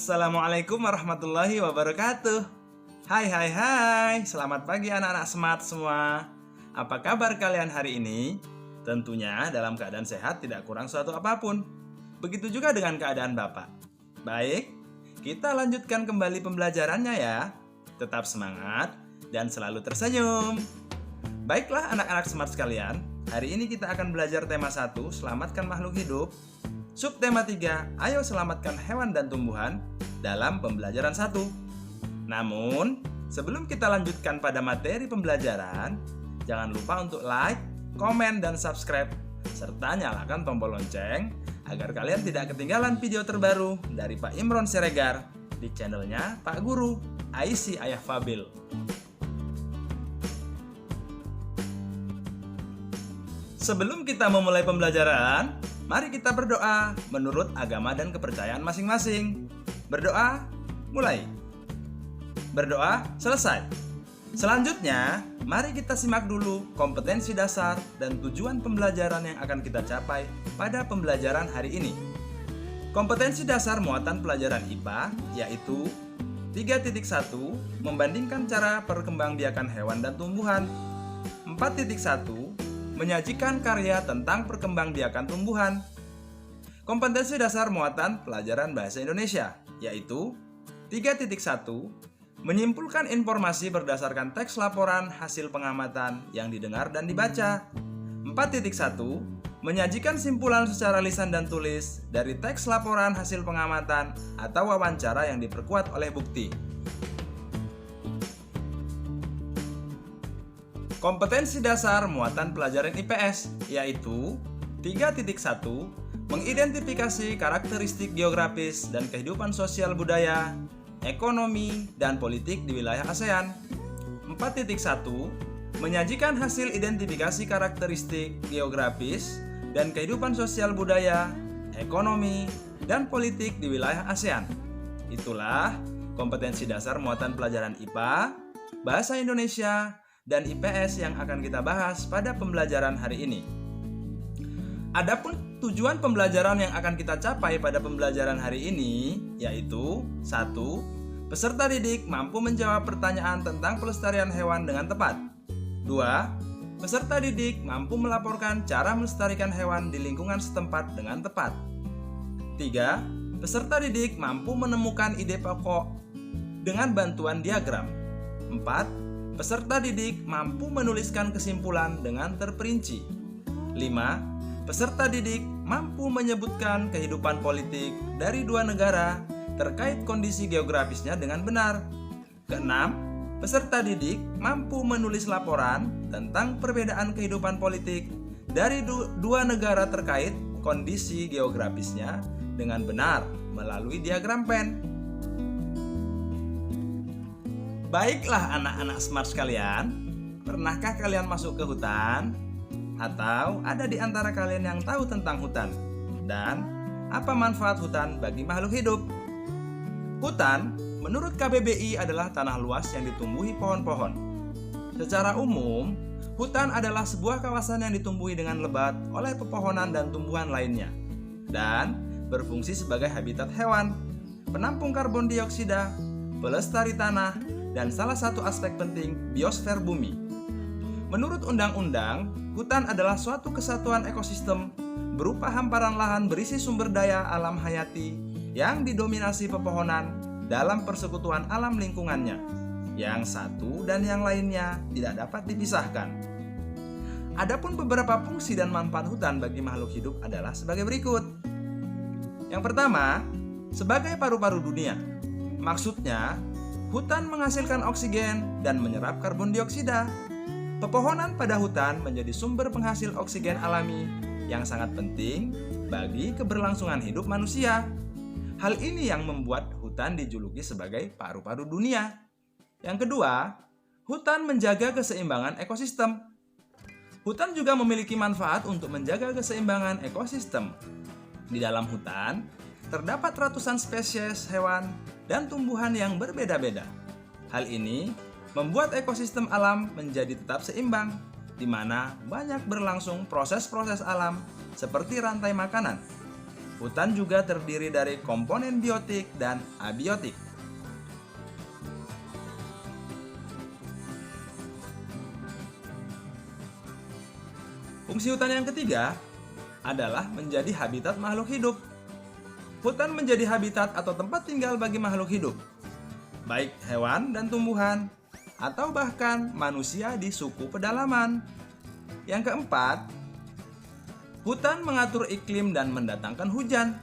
Assalamualaikum warahmatullahi wabarakatuh. Hai, selamat pagi anak-anak smart semua. Apa kabar kalian hari ini? Tentunya dalam keadaan sehat, tidak kurang suatu apapun. Begitu juga dengan keadaan Bapak. Baik, kita lanjutkan kembali pembelajarannya ya. Tetap semangat dan selalu tersenyum. Baiklah anak-anak smart sekalian, hari ini kita akan belajar tema 1, selamatkan makhluk hidup. Subtema 3, ayo selamatkan hewan dan tumbuhan dalam pembelajaran 1. Namun, sebelum kita lanjutkan pada materi pembelajaran, jangan lupa untuk like, komen, dan subscribe, serta nyalakan tombol lonceng agar kalian tidak ketinggalan video terbaru dari Pak Imron Siregar di channelnya Pak Guru, IC Ayah Fabil. Sebelum kita memulai pembelajaran, mari kita berdoa menurut agama dan kepercayaan masing-masing. Berdoa, mulai. Berdoa, selesai. Selanjutnya, mari kita simak dulu kompetensi dasar dan tujuan pembelajaran yang akan kita capai pada pembelajaran hari ini. Kompetensi dasar muatan pelajaran IPA yaitu 3.1, membandingkan cara perkembangbiakan hewan dan tumbuhan. 4.1, menyajikan karya tentang perkembangbiakan tumbuhan. Kompetensi dasar muatan pelajaran bahasa Indonesia yaitu 3.1, menyimpulkan informasi berdasarkan teks laporan hasil pengamatan yang didengar dan dibaca. 4.1, menyajikan simpulan secara lisan dan tulis dari teks laporan hasil pengamatan atau wawancara yang diperkuat oleh bukti. Kompetensi dasar muatan pelajaran IPS yaitu 3.1, mengidentifikasi karakteristik geografis dan kehidupan sosial budaya, ekonomi, dan politik di wilayah ASEAN. 4.1, menyajikan hasil identifikasi karakteristik geografis dan kehidupan sosial budaya, ekonomi, dan politik di wilayah ASEAN. Itulah kompetensi dasar muatan pelajaran IPA, Bahasa Indonesia, dan IPS yang akan kita bahas pada pembelajaran hari ini. Adapun tujuan pembelajaran yang akan kita capai pada pembelajaran hari ini yaitu 1. Peserta didik mampu menjawab pertanyaan tentang pelestarian hewan dengan tepat. 2. Peserta didik mampu melaporkan cara melestarikan hewan di lingkungan setempat dengan tepat. 3. Peserta didik mampu menemukan ide pokok dengan bantuan diagram. 4. Peserta didik mampu menuliskan kesimpulan dengan terperinci. 5. Peserta didik mampu menyebutkan kehidupan politik dari dua negara terkait kondisi geografisnya dengan benar. 6. Peserta didik mampu menulis laporan tentang perbedaan kehidupan politik dari dua negara terkait kondisi geografisnya dengan benar melalui diagram pen. Baiklah anak-anak smart sekalian, pernahkah kalian masuk ke hutan? Atau ada di antara kalian yang tahu tentang hutan? Dan apa manfaat hutan bagi makhluk hidup? Hutan, menurut KBBI adalah tanah luas yang ditumbuhi pohon-pohon. Secara umum, hutan adalah sebuah kawasan yang ditumbuhi dengan lebat oleh pepohonan dan tumbuhan lainnya, dan berfungsi sebagai habitat hewan, penampung karbon dioksida, pelestari tanah, dan salah satu aspek penting biosfer bumi. Menurut undang-undang, hutan adalah suatu kesatuan ekosistem berupa hamparan lahan berisi sumber daya alam hayati yang didominasi pepohonan dalam persekutuan alam lingkungannya, yang satu dan yang lainnya tidak dapat dipisahkan. Adapun beberapa fungsi dan manfaat hutan bagi makhluk hidup adalah sebagai berikut. Yang pertama, sebagai paru-paru dunia. Maksudnya, hutan menghasilkan oksigen dan menyerap karbon dioksida. Pepohonan pada hutan menjadi sumber penghasil oksigen alami yang sangat penting bagi keberlangsungan hidup manusia. Hal ini yang membuat hutan dijuluki sebagai paru-paru dunia. Yang kedua, hutan menjaga keseimbangan ekosistem. Hutan juga memiliki manfaat untuk menjaga keseimbangan ekosistem. Di dalam hutan, terdapat ratusan spesies hewan dan tumbuhan yang berbeda-beda. Hal ini membuat ekosistem alam menjadi tetap seimbang, di mana banyak berlangsung proses-proses alam seperti rantai makanan. Hutan juga terdiri dari komponen biotik dan abiotik. Fungsi hutan yang ketiga adalah menjadi habitat makhluk hidup. Hutan menjadi habitat atau tempat tinggal bagi makhluk hidup, baik hewan dan tumbuhan, atau bahkan manusia di suku pedalaman. Yang keempat, hutan mengatur iklim dan mendatangkan hujan.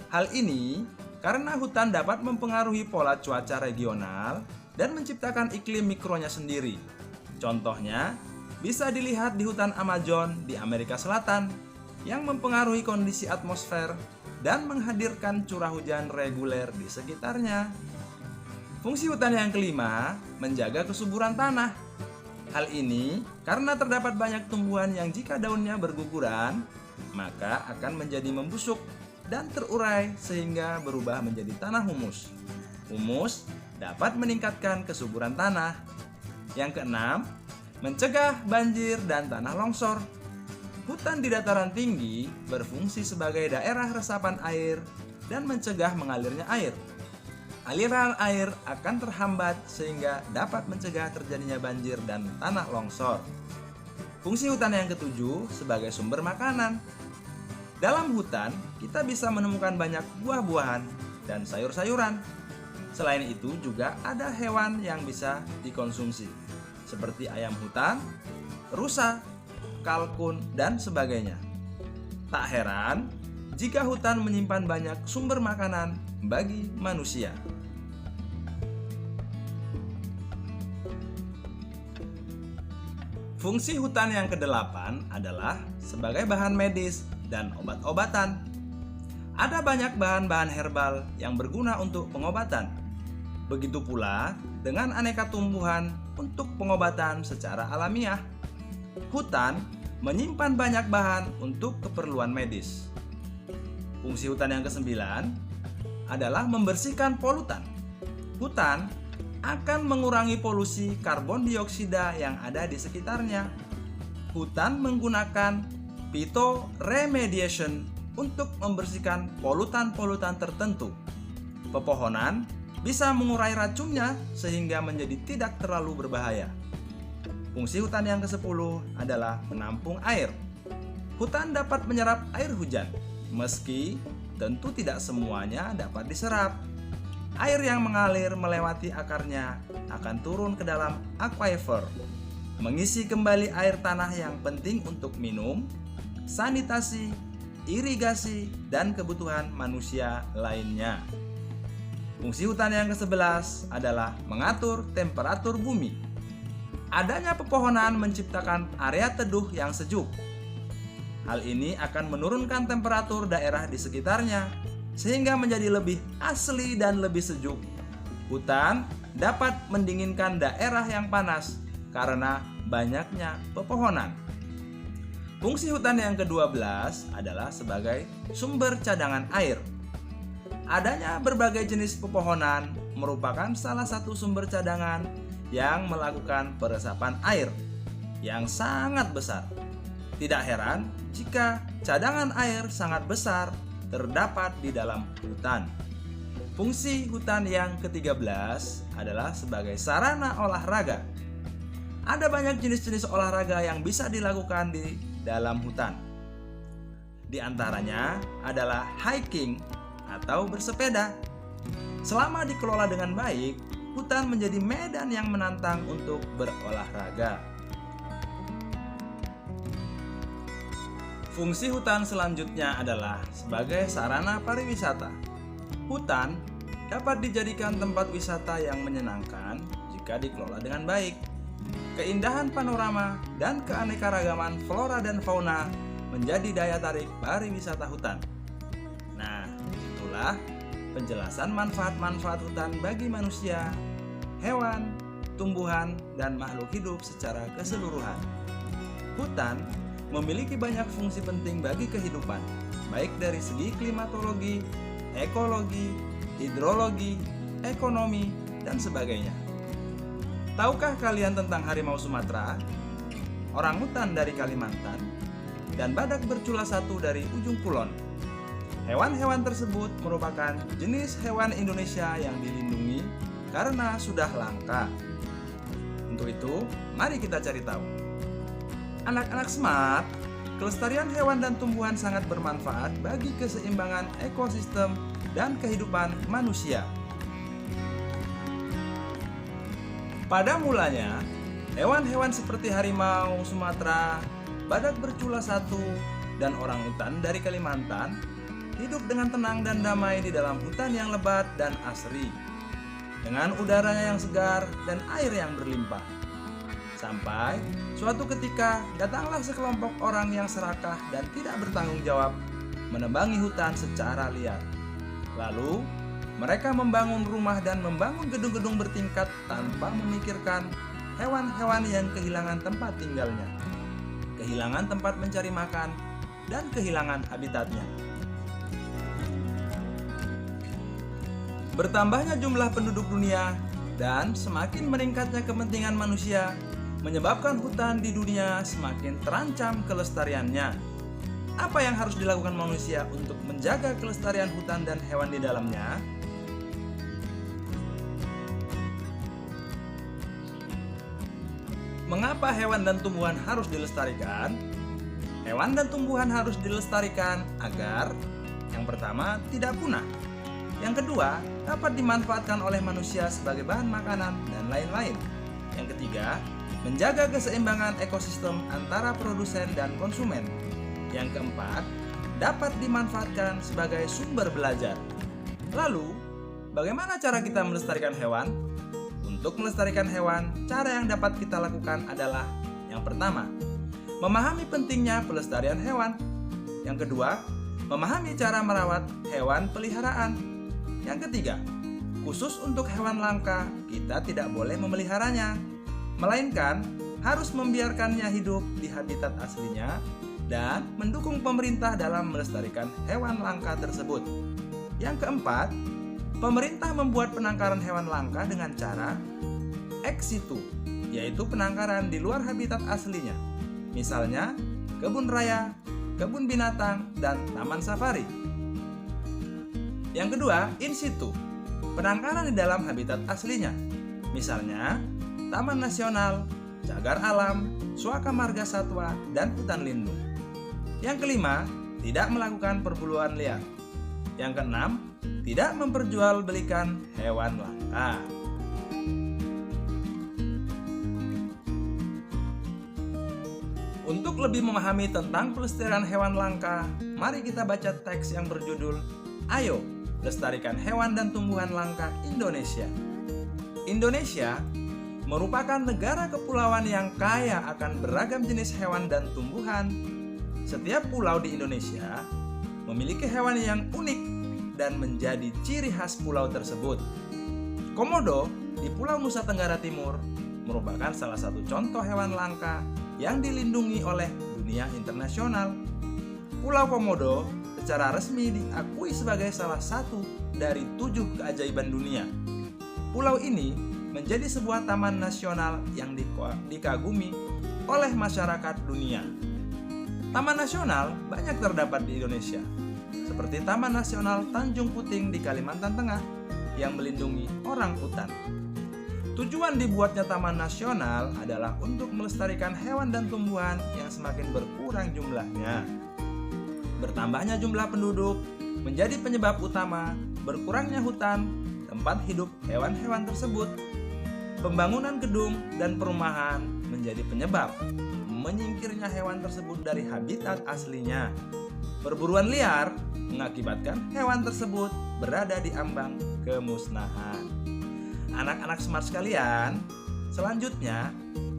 Hal ini karena hutan dapat mempengaruhi pola cuaca regional dan menciptakan iklim mikronya sendiri. Contohnya, bisa dilihat di hutan Amazon di Amerika Selatan yang mempengaruhi kondisi atmosfer dan menghadirkan curah hujan reguler di sekitarnya. Fungsi hutan yang kelima, menjaga kesuburan tanah. Hal ini karena terdapat banyak tumbuhan yang jika daunnya berguguran, maka akan menjadi membusuk dan terurai sehingga berubah menjadi tanah humus. Humus dapat meningkatkan kesuburan tanah. Yang keenam, mencegah banjir dan tanah longsor. Hutan di dataran tinggi berfungsi sebagai daerah resapan air dan mencegah mengalirnya air. Aliran air akan terhambat sehingga dapat mencegah terjadinya banjir dan tanah longsor. Fungsi hutan yang ketujuh sebagai sumber makanan. Dalam hutan, kita bisa menemukan banyak buah-buahan dan sayur-sayuran. Selain itu juga ada hewan yang bisa dikonsumsi, seperti ayam hutan, rusa, kalkun, dan sebagainya. Tak heran jika hutan menyimpan banyak sumber makanan bagi manusia. Fungsi hutan yang kedelapan adalah sebagai bahan medis dan obat-obatan. Ada banyak bahan-bahan herbal yang berguna untuk pengobatan. Begitu pula dengan aneka tumbuhan untuk pengobatan secara alamiah. Hutan menyimpan banyak bahan untuk keperluan medis. Fungsi hutan yang kesembilan adalah membersihkan polutan. Hutan akan mengurangi polusi karbon dioksida yang ada di sekitarnya. Hutan menggunakan phytoremediation untuk membersihkan polutan-polutan tertentu. Pepohonan bisa mengurai racunnya sehingga menjadi tidak terlalu berbahaya. Fungsi hutan yang ke-10 adalah menampung air. Hutan dapat menyerap air hujan, meski tentu tidak semuanya dapat diserap. Air yang mengalir melewati akarnya akan turun ke dalam aquifer, mengisi kembali air tanah yang penting untuk minum, sanitasi, irigasi, dan kebutuhan manusia lainnya. Fungsi hutan yang ke-11 adalah mengatur temperatur bumi. Adanya pepohonan menciptakan area teduh yang sejuk. Hal ini akan menurunkan temperatur daerah di sekitarnya, sehingga menjadi lebih asli dan lebih sejuk. Hutan dapat mendinginkan daerah yang panas karena banyaknya pepohonan. Fungsi hutan yang ke-12 adalah sebagai sumber cadangan air. Adanya berbagai jenis pepohonan merupakan salah satu sumber cadangan yang melakukan peresapan air yang sangat besar. Tidak heran jika cadangan air sangat besar terdapat di dalam hutan. Fungsi hutan yang ke-13 adalah sebagai sarana olahraga. Ada banyak jenis-jenis olahraga yang bisa dilakukan di dalam hutan. Di antaranya adalah hiking atau bersepeda. Selama dikelola dengan baik, hutan menjadi medan yang menantang untuk berolahraga. Fungsi hutan selanjutnya adalah sebagai sarana pariwisata. Hutan dapat dijadikan tempat wisata yang menyenangkan jika dikelola dengan baik. Keindahan panorama dan keanekaragaman flora dan fauna menjadi daya tarik pariwisata hutan. Nah, itulah penjelasan manfaat-manfaat hutan bagi manusia, hewan, tumbuhan, dan makhluk hidup secara keseluruhan. Hutan memiliki banyak fungsi penting bagi kehidupan, baik dari segi klimatologi, ekologi, hidrologi, ekonomi, dan sebagainya. Tahukah kalian tentang harimau Sumatera, orangutan dari Kalimantan, dan badak bercula satu dari ujung kulon? Hewan-hewan tersebut merupakan jenis hewan Indonesia yang dilindungi karena sudah langka. Untuk itu, mari kita cari tahu. Anak-anak smart, kelestarian hewan dan tumbuhan sangat bermanfaat bagi keseimbangan ekosistem dan kehidupan manusia. Pada mulanya, hewan-hewan seperti harimau Sumatera, badak bercula satu, dan orangutan dari Kalimantan hidup dengan tenang dan damai di dalam hutan yang lebat dan asri, dengan udaranya yang segar dan air yang berlimpah. Sampai suatu ketika datanglah sekelompok orang yang serakah dan tidak bertanggung jawab menebangi hutan secara liar. Lalu mereka membangun rumah dan membangun gedung-gedung bertingkat tanpa memikirkan hewan-hewan yang kehilangan tempat tinggalnya, kehilangan tempat mencari makan, dan kehilangan habitatnya. Bertambahnya jumlah penduduk dunia dan semakin meningkatnya kepentingan manusia menyebabkan hutan di dunia semakin terancam kelestariannya. Apa yang harus dilakukan manusia untuk menjaga kelestarian hutan dan hewan di dalamnya? Mengapa hewan dan tumbuhan harus dilestarikan? Hewan dan tumbuhan harus dilestarikan agar yang pertama tidak punah, yang kedua dapat dimanfaatkan oleh manusia sebagai bahan makanan dan lain-lain, yang ketiga menjaga keseimbangan ekosistem antara produsen dan konsumen, yang keempat dapat dimanfaatkan sebagai sumber belajar. Lalu, bagaimana cara kita melestarikan hewan? Untuk melestarikan hewan, cara yang dapat kita lakukan adalah yang pertama, memahami pentingnya pelestarian hewan. Yang kedua, memahami cara merawat hewan peliharaan. Yang ketiga, khusus untuk hewan langka, kita tidak boleh memeliharanya, melainkan harus membiarkannya hidup di habitat aslinya dan mendukung pemerintah dalam melestarikan hewan langka tersebut. Yang keempat, pemerintah membuat penangkaran hewan langka dengan cara ex situ, yaitu penangkaran di luar habitat aslinya. Misalnya, kebun raya, kebun binatang, dan taman safari. Yang kedua, in situ, penangkaran di dalam habitat aslinya. Misalnya, taman nasional, cagar alam, suaka marga satwa, dan hutan lindung. Yang kelima, tidak melakukan perburuan liar. Yang keenam, tidak memperjualbelikan hewan langka. Untuk lebih memahami tentang pelestarian hewan langka, mari kita baca teks yang berjudul Ayo, Lestarikan Hewan dan Tumbuhan Langka Indonesia. Indonesia merupakan negara kepulauan yang kaya akan beragam jenis hewan dan tumbuhan. Setiap pulau di Indonesia memiliki hewan yang unik dan menjadi ciri khas pulau tersebut. Komodo di Pulau Nusa Tenggara Timur merupakan salah satu contoh hewan langka yang dilindungi oleh dunia internasional. Pulau Komodo secara resmi diakui sebagai salah satu dari 7 keajaiban dunia. Pulau ini menjadi sebuah taman nasional yang dikagumi oleh masyarakat dunia. Taman nasional banyak terdapat di Indonesia, seperti Taman Nasional Tanjung Puting di Kalimantan Tengah yang melindungi orang utan. Tujuan dibuatnya taman nasional adalah untuk melestarikan hewan dan tumbuhan yang semakin berkurang jumlahnya. Bertambahnya jumlah penduduk menjadi penyebab utama berkurangnya hutan tempat hidup hewan-hewan tersebut. Pembangunan gedung dan perumahan menjadi penyebab menyingkirnya hewan tersebut dari habitat aslinya. Perburuan liar mengakibatkan hewan tersebut berada di ambang kemusnahan. Anak-anak smart sekalian, selanjutnya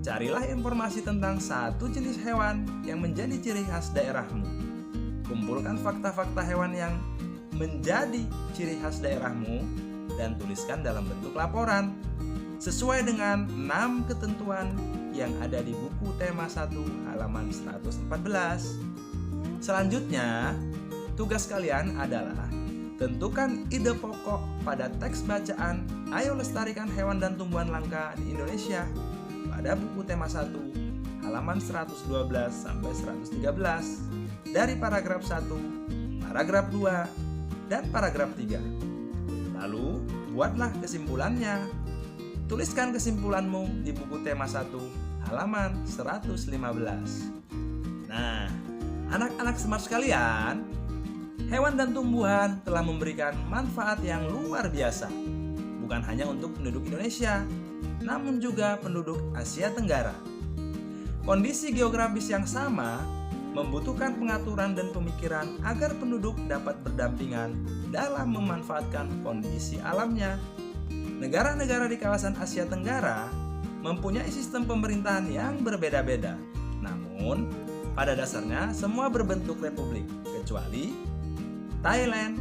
carilah informasi tentang satu jenis hewan yang menjadi ciri khas daerahmu. Kumpulkan fakta-fakta hewan yang menjadi ciri khas daerahmu dan tuliskan dalam bentuk laporan sesuai dengan 6 ketentuan yang ada di buku tema 1 halaman 114. Selanjutnya, tugas kalian adalah tentukan ide pokok pada teks bacaan Ayo Lestarikan Hewan dan Tumbuhan Langka di Indonesia pada buku tema 1 halaman 112 sampai 113 dari paragraf 1 paragraf 2, dan paragraf 3. Lalu, buatlah kesimpulannya. Tuliskan kesimpulanmu di buku tema 1, halaman 115. Nah, anak-anak smart sekalian, hewan dan tumbuhan telah memberikan manfaat yang luar biasa. Bukan hanya untuk penduduk Indonesia, namun juga penduduk Asia Tenggara. Kondisi geografis yang sama membutuhkan pengaturan dan pemikiran agar penduduk dapat berdampingan dalam memanfaatkan kondisi alamnya. Negara-negara di kawasan Asia Tenggara mempunyai sistem pemerintahan yang berbeda-beda. Namun, pada dasarnya semua berbentuk republik, kecuali Thailand,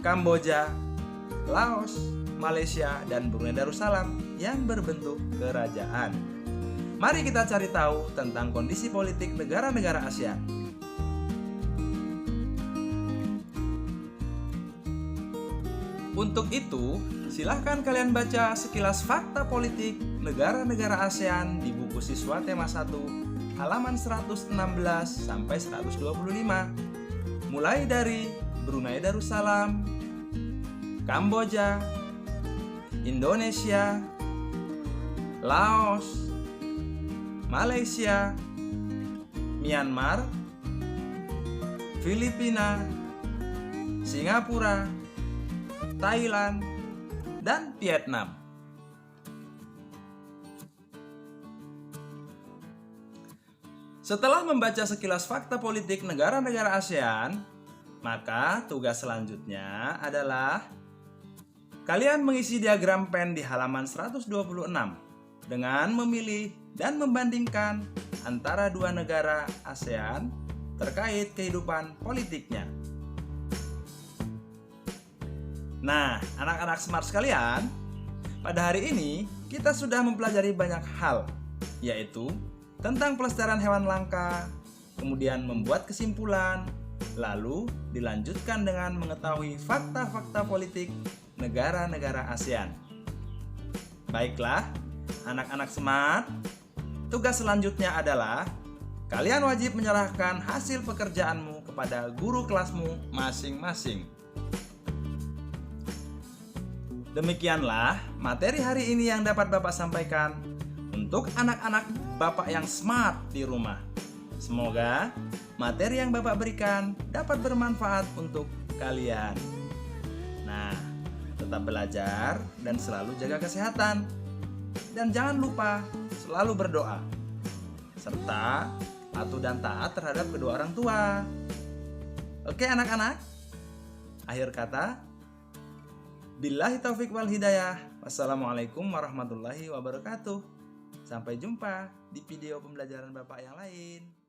Kamboja, Laos, Malaysia, dan Brunei Darussalam yang berbentuk kerajaan. Mari kita cari tahu tentang kondisi politik negara-negara ASEAN. Untuk itu, silahkan kalian baca sekilas fakta politik negara-negara ASEAN di buku siswa tema 1, halaman 116 sampai 125. Mulai dari Brunei Darussalam, Kamboja, Indonesia, Laos, Malaysia, Myanmar, Filipina, Singapura, Thailand, dan Vietnam. Setelah membaca sekilas fakta politik negara-negara ASEAN, maka tugas selanjutnya adalah kalian mengisi diagram pen di halaman 126 dengan memilih dan membandingkan antara dua negara ASEAN terkait kehidupan politiknya. Nah, anak-anak smart sekalian, pada hari ini kita sudah mempelajari banyak hal, yaitu tentang pelestarian hewan langka, kemudian membuat kesimpulan, lalu dilanjutkan dengan mengetahui fakta-fakta politik negara-negara ASEAN. Baiklah, anak-anak smart, tugas selanjutnya adalah kalian wajib menyerahkan hasil pekerjaanmu kepada guru kelasmu masing-masing. Demikianlah materi hari ini yang dapat Bapak sampaikan untuk anak-anak Bapak yang smart di rumah. Semoga materi yang Bapak berikan dapat bermanfaat untuk kalian. Nah, tetap belajar dan selalu jaga kesehatan. Dan jangan lupa selalu berdoa, serta patuh dan taat terhadap kedua orang tua. Oke anak-anak, akhir kata, billahi taufik wal hidayah. Wassalamualaikum warahmatullahi wabarakatuh. Sampai jumpa di video pembelajaran Bapak yang lain.